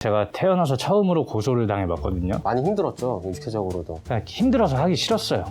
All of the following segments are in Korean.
제가 태어나서 처음으로 고소를 당해봤거든요. 많이 힘들었죠, 육체적으로도. 그냥 힘들어서 하기 싫었어요.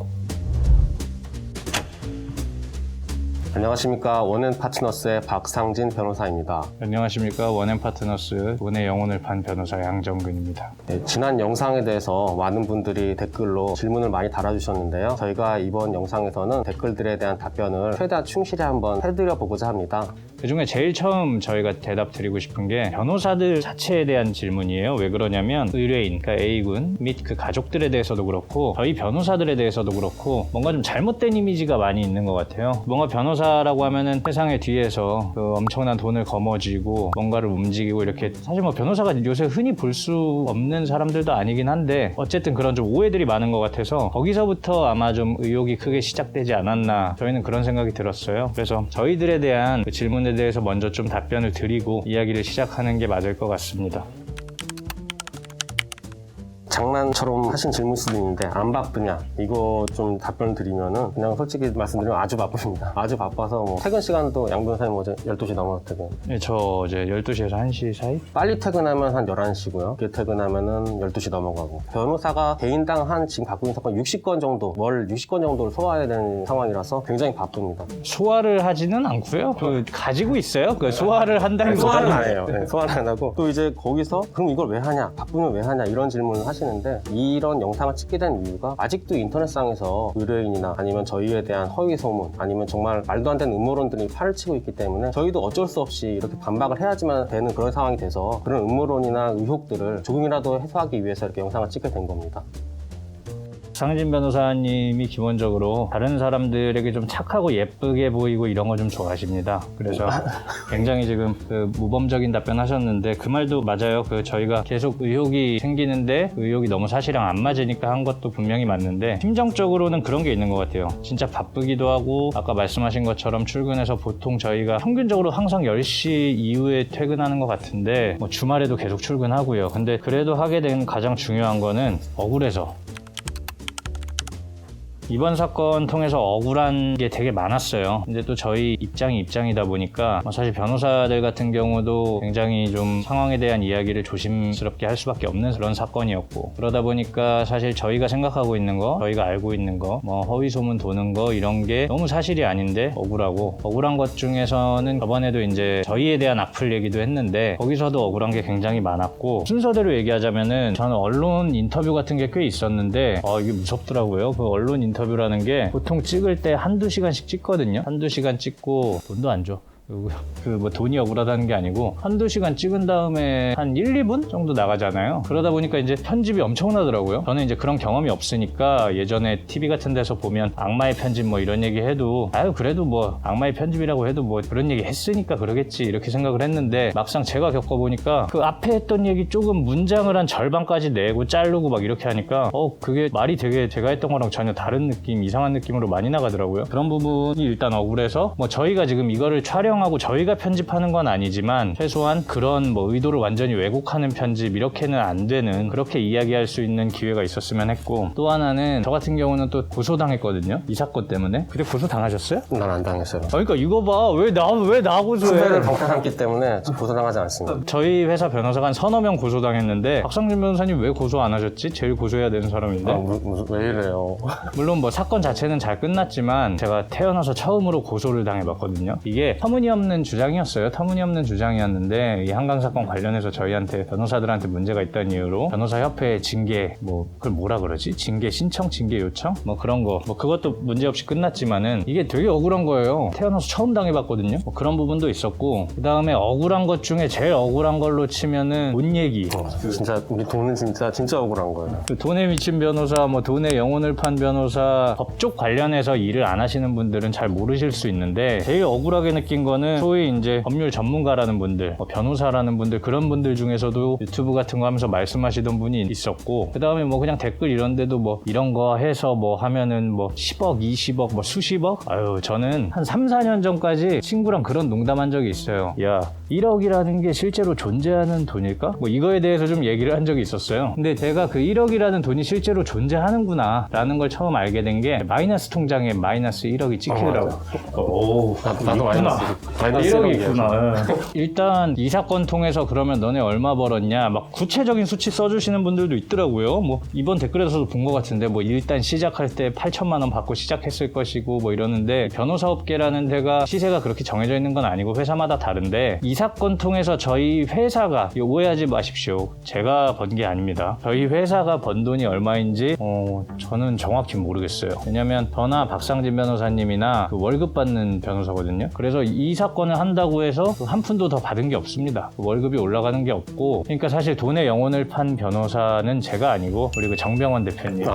안녕하십니까, 원앤 파트너스의 박상진 변호사입니다. 안녕하십니까, 원앤 파트너스 원의 영혼을 판 변호사 양정근입니다. 네, 지난 영상에 대해서 많은 분들이 댓글로 질문을 많이 달아주셨는데요. 저희가 이번 영상에서는 댓글들에 대한 답변을 최대한 충실히 한번 해드려 보고자 합니다. 그중에 제일 처음 저희가 대답 드리고 싶은 게 변호사들 자체에 대한 질문이에요. 왜 그러냐면 의뢰인, 그러니까 A군 및 그 가족들에 대해서도 그렇고 저희 변호사들에 대해서도 그렇고 뭔가 좀 잘못된 이미지가 많이 있는 것 같아요. 뭔가 변호사라고 하면은 세상의 뒤에서 그 엄청난 돈을 거머쥐고 뭔가를 움직이고 이렇게, 사실 뭐 변호사가 요새 흔히 볼 수 없는 사람들도 아니긴 한데 어쨌든 그런 좀 오해들이 많은 것 같아서 거기서부터 아마 좀 의혹이 크게 시작되지 않았나, 저희는 그런 생각이 들었어요. 그래서 저희들에 대한 그 질문에 대해서 먼저 좀 답변을 드리고 이야기를 시작하는 게 맞을 것 같습니다. 장난처럼 하신 질문일 수도 있는데 안 바쁘냐, 이거 좀 답변 드리면은 그냥 솔직히 말씀드리면 아주 바쁩니다. 아주 바빠서 뭐 퇴근 시간도 양 변호사님 어제 12시 넘어서 퇴근. 네, 저 이제 12시에서 1시 사이? 빨리 퇴근하면 한 11시고요. 늦게 퇴근하면은 12시 넘어가고. 변호사가 개인당 한 지금 갖고 있는 사건 60건 정도, 월 60건 정도를 소화해야 되는 상황이라서 굉장히 바쁩니다. 소화를 하지는 않고요. 그 가지고 있어요. 그 소화를 한다기보다는 소화는 안 해요. 네, 소화는 안 하고 또 이제 거기서 그럼 이걸 왜 하냐, 바쁘면 왜 하냐, 이런 질문을 하시는데, 이런 영상을 찍게 된 이유가 아직도 인터넷상에서 의뢰인이나 아니면 저희에 대한 허위 소문, 아니면 정말 말도 안 되는 음모론들이 팔을 치고 있기 때문에 저희도 어쩔 수 없이 이렇게 반박을 해야지만 되는 그런 상황이 돼서 그런 음모론이나 의혹들을 조금이라도 해소하기 위해서 이렇게 영상을 찍게 된 겁니다. 상진 변호사님이 기본적으로 다른 사람들에게 좀 착하고 예쁘게 보이고 이런 거 좀 좋아하십니다. 그래서 굉장히 지금 그 무범적인 답변 하셨는데 그 말도 맞아요. 그 저희가 계속 의혹이 생기는데 그 의혹이 너무 사실랑 안 맞으니까 한 것도 분명히 맞는데, 심정적으로는 그런 게 있는 것 같아요. 진짜 바쁘기도 하고 아까 말씀하신 것처럼 출근해서 보통 저희가 평균적으로 항상 10시 이후에 퇴근하는 것 같은데 뭐 주말에도 계속 출근하고요. 근데 그래도 하게 된 가장 중요한 거는 억울해서. 이번 사건 통해서 억울한 게 되게 많았어요. 근데 또 저희 입장이다 보니까 사실 변호사들 같은 경우도 굉장히 좀 상황에 대한 이야기를 조심스럽게 할 수밖에 없는 그런 사건이었고, 그러다 보니까 사실 저희가 생각하고 있는 거, 저희가 알고 있는 거, 뭐 허위 소문 도는 거 이런 게 너무 사실이 아닌데 억울하고, 억울한 것 중에서는 저번에도 이제 저희에 대한 악플 얘기도 했는데 거기서도 억울한 게 굉장히 많았고, 순서대로 얘기하자면은 저는 언론 인터뷰 같은 게 꽤 있었는데 이게 무섭더라고요. 그 언론 인터뷰라는 게 보통 찍을 때 한두 시간씩 찍거든요. 한두 시간 찍고 돈도 안 줘. 그 뭐 돈이 억울하다는 게 아니고 한두 시간 찍은 다음에 한 1, 2분 정도 나가잖아요. 그러다 보니까 이제 편집이 엄청나더라고요. 저는 이제 그런 경험이 없으니까 예전에 TV 같은 데서 보면 악마의 편집 뭐 이런 얘기 해도 그래도 뭐 악마의 편집이라고 해도 뭐 그런 얘기 했으니까 그러겠지 이렇게 생각을 했는데, 막상 제가 겪어보니까 그 앞에 했던 얘기 조금 문장을 한 절반까지 내고 자르고 막 이렇게 하니까 그게 말이 되게 제가 했던 거랑 전혀 다른 느낌, 이상한 느낌으로 많이 나가더라고요. 그런 부분이 일단 억울해서 뭐 저희가 지금 이거를 촬영하고 저희가 편집하는 건 아니지만 최소한 그런 뭐 의도를 완전히 왜곡하는 편집 이렇게는 안 되는, 그렇게 이야기할 수 있는 기회가 있었으면 했고, 또 하나는 저 같은 경우는 또 고소당했거든요. 이 사건 때문에. 근데 고소당하셨어요? 난 안 당했어요. 그러니까 이거 봐. 왜 나 고소해? 수배를 방탄했기 때문에 고소당하지 않습니다. 저희 회사 변호사가 한 서너 명 고소당했는데 박상진 변호사님 왜 고소 안 하셨지? 제일 고소해야 되는 사람인데. 왜 이래요? 물론 뭐 사건 자체는 잘 끝났지만 제가 태어나서 처음으로 고소를 당해봤거든요. 이게 터무니없는 주장이었어요. 터무니없는 주장이었는데 이 한강 사건 관련해서 저희한테 변호사들한테 문제가 있다는 이유로 변호사협회 징계, 뭐 그걸 뭐라 그러지? 징계 신청, 징계 요청? 뭐 그런 거, 뭐 그것도 문제없이 끝났지만은 이게 되게 억울한 거예요. 태어나서 처음 당해봤거든요. 뭐 그런 부분도 있었고, 그 다음에 억울한 것 중에 제일 억울한 걸로 치면은 돈 얘기. 진짜 우리 돈은 진짜 억울한 거예요. 그 돈에 미친 변호사, 뭐 돈에 영혼을 판 변호사, 법쪽 관련해서 일을 안 하시는 분들은 잘 모르실 수 있는데, 제일 억울하게 느낀 거는 소위 이제 법률 전문가라는 분들, 변호사라는 분들, 그런 분들 중에서도 유튜브 같은 거 하면서 말씀하시던 분이 있었고, 그 다음에 뭐 그냥 댓글 이런 데도 뭐 이런 거 해서 뭐 하면은 뭐 10억, 20억, 뭐 수십억? 저는 한 3, 4년 전까지 친구랑 그런 농담한 적이 있어요. 야, 1억이라는 게 실제로 존재하는 돈일까? 뭐 이거에 대해서 좀 얘기를 한 적이 있었어요. 근데 제가 그 1억이라는 돈이 실제로 존재하는구나 라는 걸 처음 알게 된 게 마이너스 통장에 마이너스 1억이 찍히더라고요. 나도 마이너스. 마이너스 1억이 1억이에요. 있구나. 일단 이 사건 통해서 그러면 너네 얼마 벌었냐 막 구체적인 수치 써주시는 분들도 있더라고요. 뭐 이번 댓글에서도 본 것 같은데 뭐 일단 시작할 때 8천만 원 받고 시작했을 것이고 뭐 이러는데 변호사 업계라는 데가 시세가 그렇게 정해져 있는 건 아니고 회사마다 다른데 이 사건 통해서 저희 회사가 오해하지 마십시오. 제가 번 게 아닙니다. 저희 회사가 번 돈이 얼마인지 저는 정확히 모르겠어요. 왜냐면 저나 박상진 변호사님이나 그 월급 받는 변호사거든요. 그래서 이 사건을 한다고 해서 한 푼도 더 받은 게 없습니다. 월급이 올라가는 게 없고 그러니까 사실 돈의 영혼을 판 변호사는 제가 아니고 우리 그 정병원 대표님.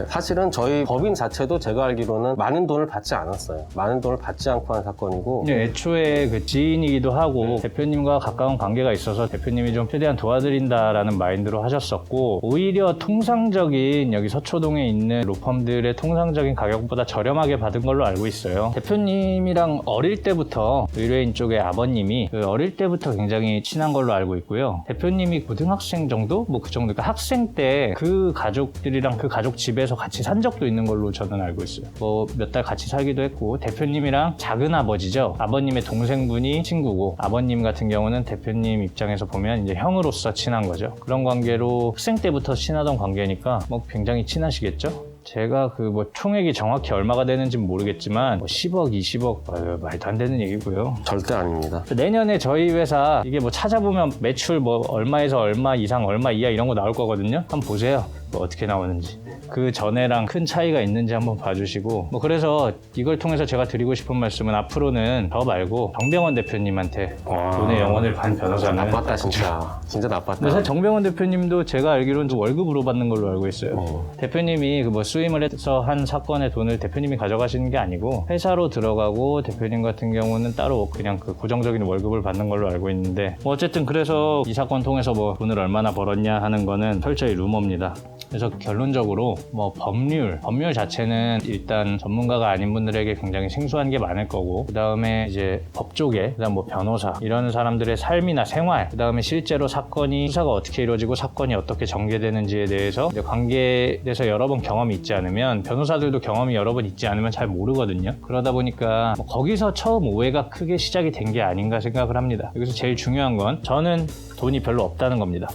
사실은 저희 법인 자체도 제가 알기로는 많은 돈을 받지 않았어요. 많은 돈을 받지 않고 한 사건이고. 네, 애초에 그 지인이기도 하고 대표님과 가까운 관계가 있어서 대표님이 좀 최대한 도와드린다라는 마인드로 하셨었고 오히려 통상적인 여기 서초동에 있는 로펌들의 통상적인 가격보다 저렴하게 받은 걸로 알고 있어요. 대표님이랑 어릴 때부터 의뢰인 쪽의 아버님이 그 어릴 때부터 굉장히 친한 걸로 알고 있고요. 대표님이 고등학생 정도? 뭐 그 정도. 그러니까 학생 때 그 가족들이랑 그 가족 집에서 같이 산 적도 있는 걸로 저는 알고 있어요. 뭐 몇 달 같이 살기도 했고 대표님이랑 작은 아버지죠. 아버님의 동생분이 친구고 아버님 같은 경우는 대표님 입장에서 보면 이제 형으로서 친한 거죠. 그런 관계로 학생 때부터 친하던 관계니까 뭐 굉장히 친하시겠죠. 제가 그 뭐 총액이 정확히 얼마가 되는지 모르겠지만 뭐 10억, 20억 말도 안 되는 얘기고요. 절대 아닙니다. 내년에 저희 회사 이게 뭐 찾아보면 매출 뭐 얼마에서 얼마 이상, 얼마 이하 이런 거 나올 거거든요. 한번 보세요. 뭐 어떻게 나오는지. 그 전에랑 큰 차이가 있는지 한번 봐주시고 뭐 그래서 이걸 통해서 제가 드리고 싶은 말씀은 앞으로는 저 말고 정병원 대표님한테 돈의 영혼을 판 변호사는 나빴다 진짜. 진짜 나빴다. 근데 사실 정병원 대표님도 제가 알기로는 월급으로 받는 걸로 알고 있어요. 대표님이 그 뭐 수임을 해서 한 사건의 돈을 대표님이 가져가시는 게 아니고 회사로 들어가고 대표님 같은 경우는 따로 그냥 그 고정적인 월급을 받는 걸로 알고 있는데 뭐 어쨌든 그래서 이 사건 통해서 뭐 돈을 얼마나 벌었냐 하는 거는 철저히 루머입니다. 그래서 결론적으로 뭐 법률 자체는 일단 전문가가 아닌 분들에게 굉장히 생소한 게 많을 거고 그 다음에 이제 법 쪽에 그다음 뭐 변호사 이런 사람들의 삶이나 생활 그 다음에 실제로 사건이 수사가 어떻게 이루어지고 사건이 어떻게 전개되는지에 대해서 이제 관계돼서 여러 번 경험이 있지 않으면 변호사들도 경험이 여러 번 있지 않으면 잘 모르거든요. 그러다 보니까 뭐 거기서 처음 오해가 크게 시작이 된 게 아닌가 생각을 합니다. 여기서 제일 중요한 건 저는 돈이 별로 없다는 겁니다.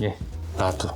예. 나도.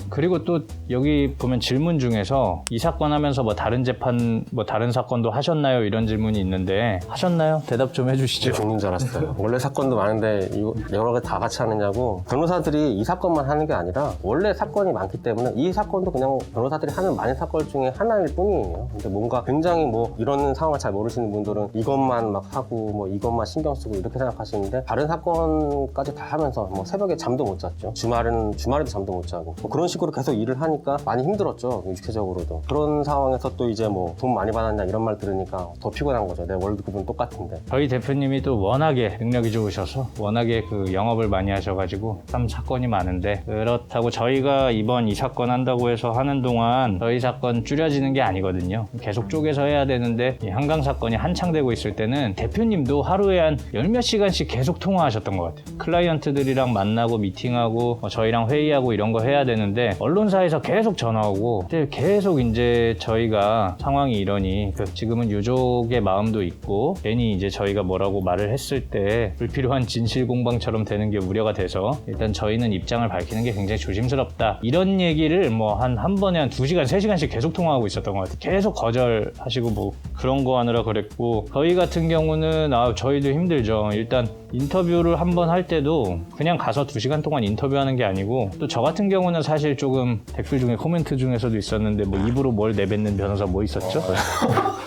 그리고 또 여기 보면 질문 중에서 이 사건 하면서 뭐 다른 재판 뭐 다른 사건도 하셨나요? 이런 질문이 있는데 하셨나요? 대답 좀 해주시죠. 죽는 줄 알았어요. 원래 사건도 많은데 이거 여러 개 다 같이 하느냐고. 변호사들이 이 사건만 하는 게 아니라 원래 사건이 많기 때문에 이 사건도 그냥 변호사들이 하는 많은 사건 중에 하나일 뿐이에요. 근데 뭔가 굉장히 뭐 이런 상황을 잘 모르시는 분들은 이것만 막 하고 뭐 이것만 신경 쓰고 이렇게 생각하시는데 다른 사건까지 다 하면서 뭐 새벽에 잠도 못 잤죠. 주말에도 잠도 못 자고 뭐 그런 식으로 계속 일을 하니까 많이 힘들었죠. 육체적으로도. 그런 상황에서 또 이제 뭐 돈 많이 받았냐 이런 말 들으니까 더 피곤한 거죠. 내 월급은 똑같은데. 저희 대표님이 또 워낙에 능력이 좋으셔서 워낙에 그 영업을 많이 하셔가지고 참 사건이 많은데 그렇다고 저희가 이번 이 사건 한다고 해서 하는 동안 저희 사건 줄여지는 게 아니거든요. 계속 쪼개서 해야 되는데 이 한강 사건이 한창 되고 있을 때는 대표님도 하루에 한 열 몇 시간씩 계속 통화하셨던 것 같아요. 클라이언트들이랑 만나고 미팅하고 저희랑 회의하고 이런 거 해야 되는데 언론사에서 계속 전화 오고 계속 이제 저희가 상황이 이러니 지금은 유족의 마음도 있고 괜히 이제 저희가 뭐라고 말을 했을 때 불필요한 진실 공방처럼 되는 게 우려가 돼서 일단 저희는 입장을 밝히는 게 굉장히 조심스럽다 이런 얘기를 뭐 한 번에 한 2시간 3시간씩 계속 통화하고 있었던 것 같아요. 계속 거절하시고 뭐 그런 거 하느라 그랬고 저희 같은 경우는 저희도 힘들죠. 일단 인터뷰를 한 번 할 때도 그냥 가서 2시간 동안 인터뷰하는 게 아니고 또 저 같은 경우는 사실 조금 댓글 중에 코멘트 중에서도 있었는데 뭐 입으로 뭘 내뱉는 변호사 뭐 있었죠?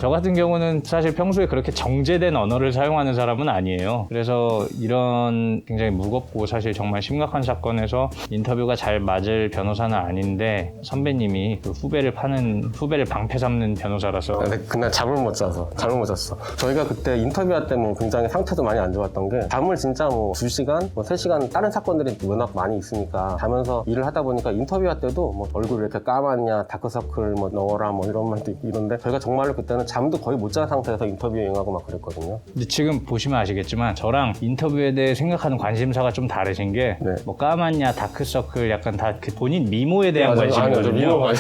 저 같은 경우는 사실 평소에 그렇게 정제된 언어를 사용하는 사람은 아니에요. 그래서 이런 굉장히 무겁고 사실 정말 심각한 사건에서 인터뷰가 잘 맞을 변호사는 아닌데 선배님이 그 후배를 방패 삼는 변호사라서 근데 그날 잠을 못 잤어. 저희가 그때 인터뷰할 때 뭐 굉장히 상태도 많이 안 좋았던 게 잠을 진짜 뭐 2시간, 뭐 3시간 다른 사건들이 워낙 많이 있으니까 자면서 일을 하다 보니까 인터뷰할 때도 뭐 얼굴 이렇게 까맣냐, 다크서클 뭐 넣어라 뭐 이런 말도 있고 이런데 저희가 정말로 그때는 잠도 거의 못 잔 상태에서 인터뷰 응하고 막 그랬거든요. 근데 지금 보시면 아시겠지만 저랑 인터뷰에 대해 생각하는 관심사가 좀 다르신 게 네. 뭐 까맣냐, 다크서클 약간 다 그 본인 미모에 대한 맞아요. 관심이거든요.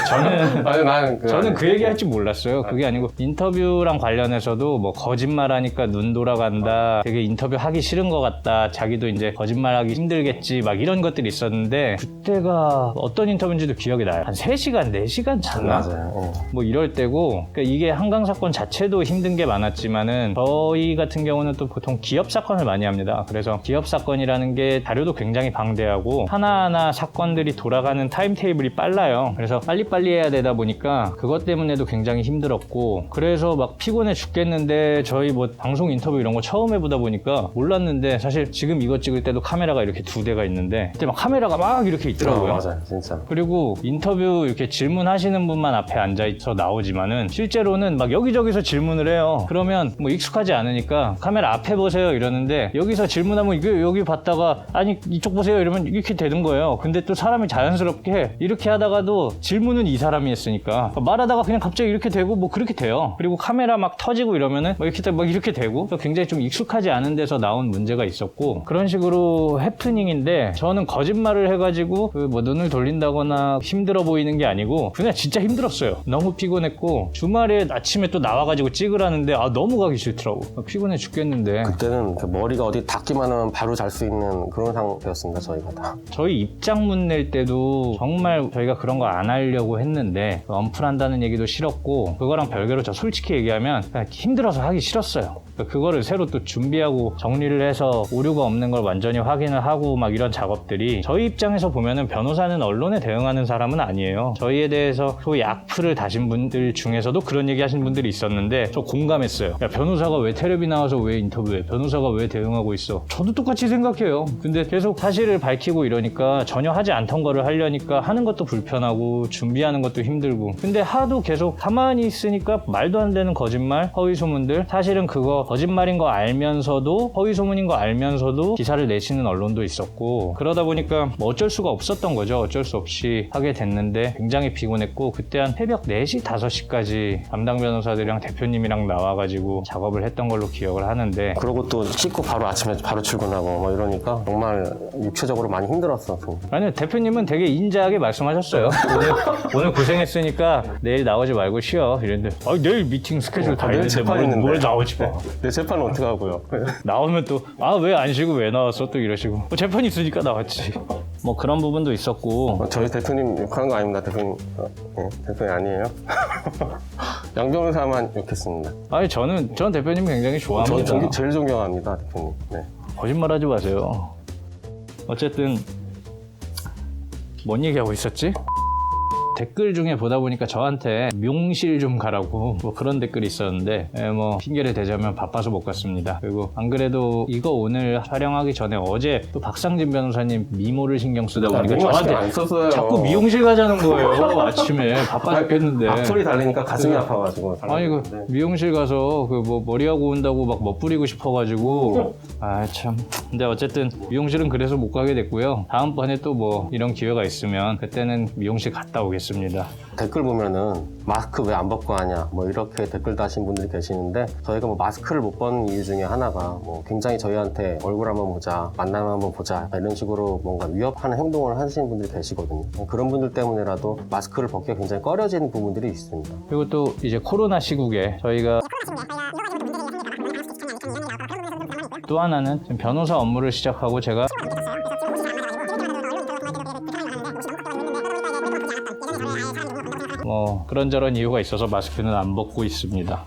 저는 그 얘기 할 줄 몰랐어요. 그게 아니고 인터뷰랑 관련해서도 뭐 거짓말하니까 눈 돌아간다, 되게 인터뷰 하기 싫은 것 같다, 자기도 이제 거짓말하기 힘들겠지 막 이런 것들이 있었는데 그때가 어떤 인터뷰인지도 기억이 나요. 한 3시간, 4시간 잤나? 맞아요. 뭐 이럴 때고, 그러니까 이게 한강 사건 자체도 힘든 게 많았지만은 저희 같은 경우는 또 보통 기업 사건을 많이 합니다. 그래서 기업 사건이라는 게 자료도 굉장히 방대하고 하나하나 사건들이 돌아가는 타임 테이블이 빨라요. 그래서 빨리빨리 해야 되다 보니까 그것 때문에도 굉장히 힘들었고, 그래서 막 피곤해 죽겠는데 저희 뭐 방송 인터뷰 이런 거 처음 해보다 보니까 몰랐는데, 사실 지금 이거 찍을 때도 카메라가 이렇게 2대가 있는데 그때 막 카메라가 막 이렇게 있더라고요. 맞아요, 진짜. 그리고 인터뷰 이렇게 질문하시는 분만 앞에 앉아있어 나오지만은 실제로는 막 여기저기서 질문을 해요. 그러면 뭐 익숙하지 않으니까 카메라 앞에 보세요 이러는데, 여기서 질문하면 이게 여기 봤다가 아니 이쪽 보세요 이러면 이렇게 되는 거예요. 근데 또 사람이 자연스럽게 이렇게 하다가도 질문은 이 사람이 했으니까 말하다가 그냥 갑자기 이렇게 되고 뭐 그렇게 돼요. 그리고 카메라 막 터지고 이러면은 막 이렇게 되고, 굉장히 좀 익숙하지 않은 데서 나온 문제가 있었고, 그런 식으로 해프닝인데, 저는 거짓말을 해가지고 그 뭐 눈을 돌린다거나 힘들어 보이는 게 아니고 그냥 진짜 힘들었어요. 너무 피곤했고, 주말에 아침에 또 나와가지고 찍으라는데 너무 가기 싫더라고. 피곤해 죽겠는데. 그때는 머리가 어디 닿기만 하면 바로 잘 수 있는 그런 상태였습니다, 저희가 다. 저희 입장문 낼 때도 정말 저희가 그런 거 안 하려고 했는데 언플한다는 얘기도 싫었고, 그거랑 별개로 저 솔직히 얘기하면 그냥 힘들어서 하기 싫었어요. 그거를 새로 또 준비하고 정리를 해서 오류가 없는 걸 완전히 확인을 하고 막 이런 작업들이, 저희 입장에서 보면은 변호사는 언론에 대응하는 사람은 아니에요. 저희에 대해서 소위 악플을 다신 분들 중에서도 그런 얘기 하신 분들이 있었는데 저 공감했어요. 야, 변호사가 왜 텔레비 나와서 왜 인터뷰해? 변호사가 왜 대응하고 있어? 저도 똑같이 생각해요. 근데 계속 사실을 밝히고 이러니까 전혀 하지 않던 거를 하려니까 하는 것도 불편하고 준비하는 것도 힘들고, 근데 하도 계속 가만히 있으니까 말도 안 되는 거짓말, 허위 소문들, 사실은 그거 거짓말인 거 알면서도, 허위 소문인 거 알면서도 기사를 내시는 언론도 있었고, 그러다 보니까 뭐 어쩔 수가 없었던 거죠. 어쩔 수 없이 하게 됐는데 굉장히 피곤했고, 그때 한 새벽 4시, 5시까지 담당 변호사들이랑 대표님이랑 나와가지고 작업을 했던 걸로 기억을 하는데, 그러고 또 씻고 바로 아침에 바로 출근하고 뭐 이러니까 정말 육체적으로 많이 힘들었어. 아니, 대표님은 되게 인자하게 말씀하셨어요. 오늘 고생했으니까 내일 나오지 말고 쉬어 이랬는데, 내일 미팅 스케줄 다 내일 있는데 재판 있는데. 뭘 나오지 마. 내 재판은 어떻게 하고요? 나오면 또 왜 안 쉬고 왜 나왔어 또 이러시고, 재판 있으니까 나왔지. 뭐 그런 부분도 있었고. 저희 대표님 욕하는 거 아닙니다. 대표님, 네, 대표님 아니에요. 양 변호사만 욕했습니다. 아니, 전 대표님 굉장히 좋아합니다. 저는 제일 존경합니다, 대표님. 네. 거짓말하지 마세요. 어쨌든 뭔 얘기하고 있었지? 댓글 중에 보다 보니까 저한테 미용실 좀 가라고 뭐 그런 댓글이 있었는데, 뭐 핑계를 대자면 바빠서 못 갔습니다. 그리고 안 그래도 이거 오늘 촬영하기 전에 어제 또 박상진 변호사님 미모를 신경 쓰다 보니까 저한테 안 썼어요. 자꾸 미용실 가자는 거예요. 아침에 바빠 죽겠는데. 악플이 달리니까 가슴이 아파가지고. 아니, 미용실 가서 그 뭐 머리하고 온다고 막 멋부리고 싶어가지고. 참. 근데 어쨌든 미용실은 그래서 못 가게 됐고요. 다음번에 또 뭐 이런 기회가 있으면 그때는 미용실 갔다 오겠습니다. 댓글 보면은 마스크 왜 안 벗고 하냐 뭐 이렇게 댓글 다신 분들이 계시는데, 저희가 뭐 마스크를 못 벗는 이유 중에 하나가 뭐 굉장히 저희한테 얼굴 한번 보자, 만나면 한번 보자 이런 식으로 뭔가 위협하는 행동을 하시는 분들이 계시거든요. 그런 분들 때문에라도 마스크를 벗기가 굉장히 꺼려지는 부분들이 있습니다. 그리고 또 이제 코로나 시국에 저희가 또 하나는 지금 변호사 업무를 시작하고 제가 뭐 그런저런 이유가 있어서 마스크는 안 벗고 있습니다.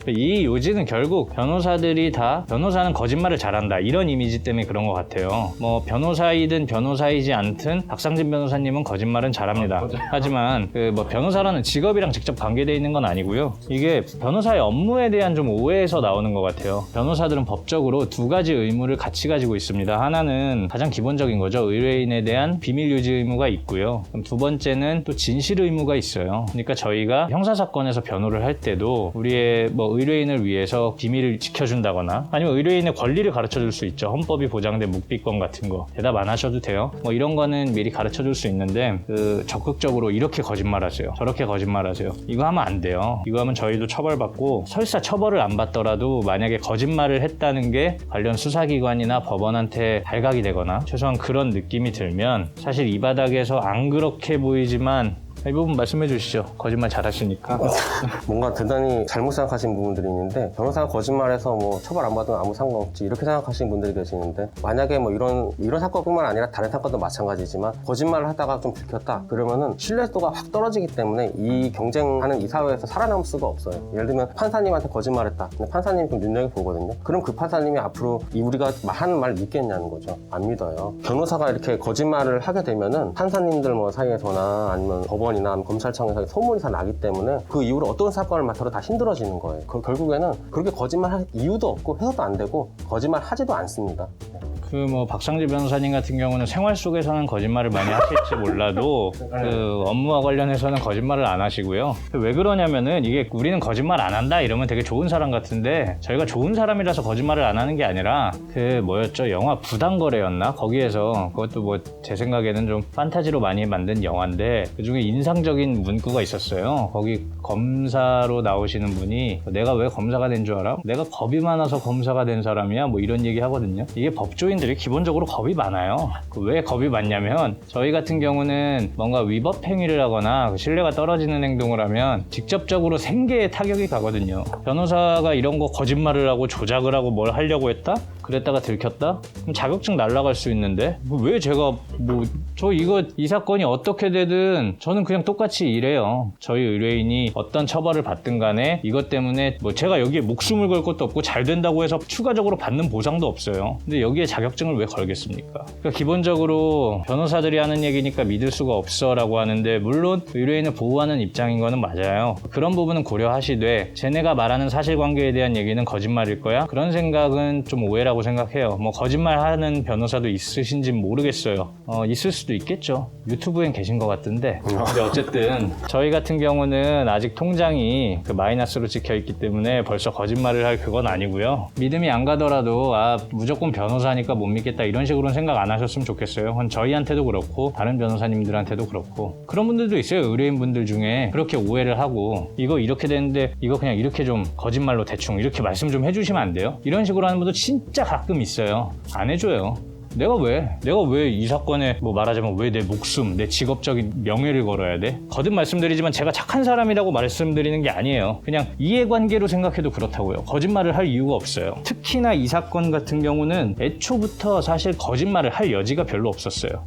이 요지는 결국 변호사들이 다 변호사는 거짓말을 잘한다 이런 이미지 때문에 그런 것 같아요. 뭐 변호사이든 변호사이지 않든 박상진 변호사님은 거짓말은 잘합니다. 하지만 그 뭐 변호사라는 직업이랑 직접 관계되어 있는 건 아니고요. 이게 변호사의 업무에 대한 좀 오해에서 나오는 것 같아요. 변호사들은 법적으로 2가지 의무를 같이 가지고 있습니다. 하나는 가장 기본적인 거죠. 의뢰인에 대한 비밀 유지 의무가 있고요. 그럼 2번째는 또 진실 의무가 있어요. 그러니까 저희가 형사사건에서 변호를 할 때도 우리의 뭐 의뢰인을 위해서 비밀을 지켜준다거나 아니면 의뢰인의 권리를 가르쳐줄 수 있죠. 헌법이 보장된 묵비권 같은 거 대답 안 하셔도 돼요. 뭐 이런 거는 미리 가르쳐줄 수 있는데 적극적으로 이렇게 거짓말하세요, 저렇게 거짓말하세요, 이거 하면 안 돼요. 이거 하면 저희도 처벌받고, 설사 처벌을 안 받더라도 만약에 거짓말을 했다는 게 관련 수사기관이나 법원한테 발각이 되거나 최소한 그런 느낌이 들면, 사실 이 바닥에서 안 그렇게 보이지만 이 부분 말씀해 주시죠. 거짓말 잘하시니까. 뭔가 대단히 잘못 생각하신 부분들이 있는데, 변호사가 거짓말해서 뭐 처벌 안 받으면 아무 상관없지 이렇게 생각하시는 분들이 계시는데, 만약에 뭐 이런 사건뿐만 아니라 다른 사건도 마찬가지지만 거짓말을 하다가 좀 들켰다 그러면은 신뢰도가 확 떨어지기 때문에 이 경쟁하는 이 사회에서 살아남을 수가 없어요. 예를 들면 판사님한테 거짓말했다. 근데 판사님이 좀 눈여겨보거든요. 그럼 그 판사님이 앞으로 우리가 하는 말 믿겠냐는 거죠. 안 믿어요. 변호사가 이렇게 거짓말을 하게 되면은 판사님들 뭐 사이에서나 아니면 법원이나 검찰청에서 소문이 다 나기 때문에 그 이후로 어떤 사건을 맡아도 다 힘들어지는 거예요. 결국에는 그렇게 거짓말할 이유도 없고 해서도 안 되고 거짓말 하지도 않습니다. 그 뭐 박상지 변호사님 같은 경우는 생활 속에서는 거짓말을 많이 하실지 몰라도 그 업무와 관련해서는 거짓말을 안 하시고요. 왜 그러냐면은 이게 우리는 거짓말 안 한다 이러면 되게 좋은 사람 같은데, 저희가 좋은 사람이라서 거짓말을 안 하는 게 아니라 그 뭐였죠? 영화 부당거래였나? 거기에서 그것도 뭐 제 생각에는 좀 판타지로 많이 만든 영화인데 그중에 인상적인 문구가 있었어요. 거기 검사로 나오시는 분이 내가 왜 검사가 된 줄 알아? 내가 겁이 많아서 검사가 된 사람이야? 뭐 이런 얘기 하거든요. 이게 법조인들이 기본적으로 겁이 많아요. 왜 겁이 많냐면 저희 같은 경우는 뭔가 위법 행위를 하거나 신뢰가 떨어지는 행동을 하면 직접적으로 생계에 타격이 가거든요. 변호사가 이런 거 거짓말을 하고 조작을 하고 뭘 하려고 했다? 그랬다가 들켰다? 그럼 자격증 날라갈 수 있는데 왜 제가 이 사건이 어떻게 되든 저는 그냥 똑같이 일해요. 저희 의뢰인이 어떤 처벌을 받든 간에 이것 때문에 뭐 제가 여기에 목숨을 걸 것도 없고 잘 된다고 해서 추가적으로 받는 보상도 없어요. 근데 여기에 자격증을 왜 걸겠습니까? 그러니까 기본적으로 변호사들이 하는 얘기니까 믿을 수가 없어 라고 하는데, 물론 의뢰인을 보호하는 입장인 거는 맞아요. 그런 부분은 고려하시되 쟤네가 말하는 사실관계에 대한 얘기는 거짓말일 거야? 그런 생각은 좀 오해라고 생각해요. 뭐 거짓말하는 변호사도 있으신지 모르겠어요. 있을 수도 있겠죠. 유튜브엔 계신 것 같은데. 근데 어쨌든 저희 같은 경우는 아직 통장이 그 마이너스로 찍혀 있기 때문에 벌써 거짓말을 할 그건 아니고요. 믿음이 안 가더라도 무조건 변호사니까 못 믿겠다 이런 식으로는 생각 안 하셨으면 좋겠어요. 그건 저희한테도 그렇고 다른 변호사님들한테도 그렇고. 그런 분들도 있어요. 의뢰인분들 중에 그렇게 오해를 하고 이거 이렇게 되는데 이거 그냥 이렇게 좀 거짓말로 대충 이렇게 말씀 좀 해주시면 안 돼요? 이런 식으로 하는 분도 진짜 가끔 있어요. 안 해줘요. 내가 왜 이 사건에 뭐 말하자면 왜 내 목숨, 내 직업적인 명예를 걸어야 돼? 거듭 말씀드리지만 제가 착한 사람이라고 말씀드리는 게 아니에요. 그냥 이해관계로 생각해도 그렇다고요. 거짓말을 할 이유가 없어요. 특히나 이 사건 같은 경우는 애초부터 사실 거짓말을 할 여지가 별로 없었어요.